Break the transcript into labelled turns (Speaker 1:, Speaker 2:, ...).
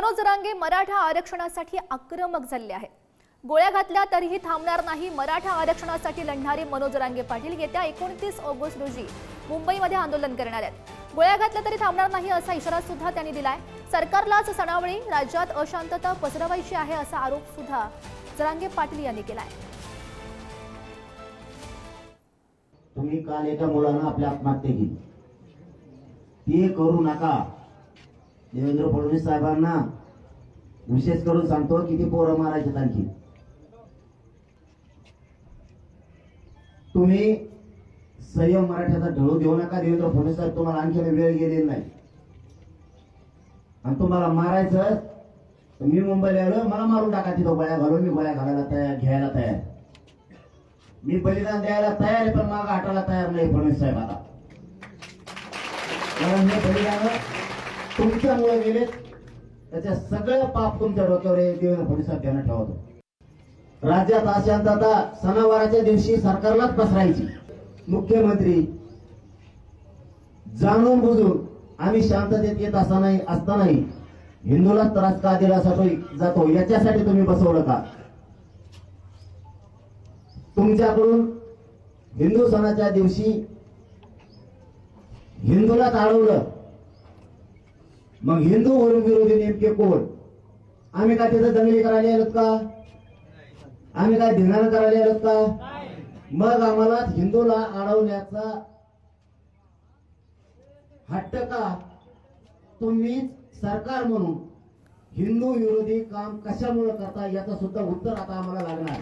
Speaker 1: मनोज जरांगे मराठा आरक्षणासाठी आक्रमक झाले आहेत। गोळ्या घातल्या तरीही थांबणार नाही। मराठा आरक्षणासाठी लढणारे मनोज जरांगे पाटील येत्या 29 ऑगस्ट रोजी मुंबईमध्ये आंदोलन करणार आहेत। गोळ्या घातल्या तरी थांबणार नाही असा इशारा सुद्धा त्यांनी दिलाय। सरकारलाच सणावळी राज्यात अशांतता पसरवायची आहे असा आरोप सुद्धा जरांगे पाटील यांनी केलाय।
Speaker 2: तुम्ही काल एका मुलानं आपल्या आत्महत्या केली, ते करू नका। देवेंद्र फडणवीस साहेबांना विशेष करून सांगतो की ते पोरं मारायचे आणखी। तुम्ही संयम मराठ्याचा ढळू देऊ नका। देवेंद्र फडणवीस साहेब तुम्हाला आणखी वेळ गेलेली नाही आणि तुम्हाला मारायचं तर मी मुंबईला आलो, मला मारून टाका, तिथं गोळ्या घालून मी गोळ्या घालायला तयार, घ्यायला तयार, मी बलिदान द्यायला तयार आहे, पण मागं हटायला तयार नाही फडणवीस साहेब आता। कारण हे बलिदान तुमच्यामुळे गेले, त्याच्या सगळं पाप तुमच्या डोक्यावर आहे। देवेंद्र फडणवीस साहेब ध्यानात ठेवतो। राज्यात अशांतता सणावाराच्या दिवशी सरकारलाच पसरायची। मुख्यमंत्री जाणून बुजून आम्ही शांततेत येत असतानाही हिंदूला त्रास का दिला जातो याच्यासाठी तुम्ही बसवलं का? तुमच्याकडून हिंदू सणाच्या दिवशी हिंदूला टाळवलं, मग हिंदू विरोधी नेमके कोण? आम्ही काय तिथं दंगली करायला आलोत का? आम्ही काय धिंगाणा करायला आलोत का? मग आम्हाला हिंदूला अडवण्याचा हट्ट का? तुम्ही सरकार म्हणून हिंदू विरोधी काम कशामुळे करता याचं सुद्धा उत्तर आता आम्हाला लागणार।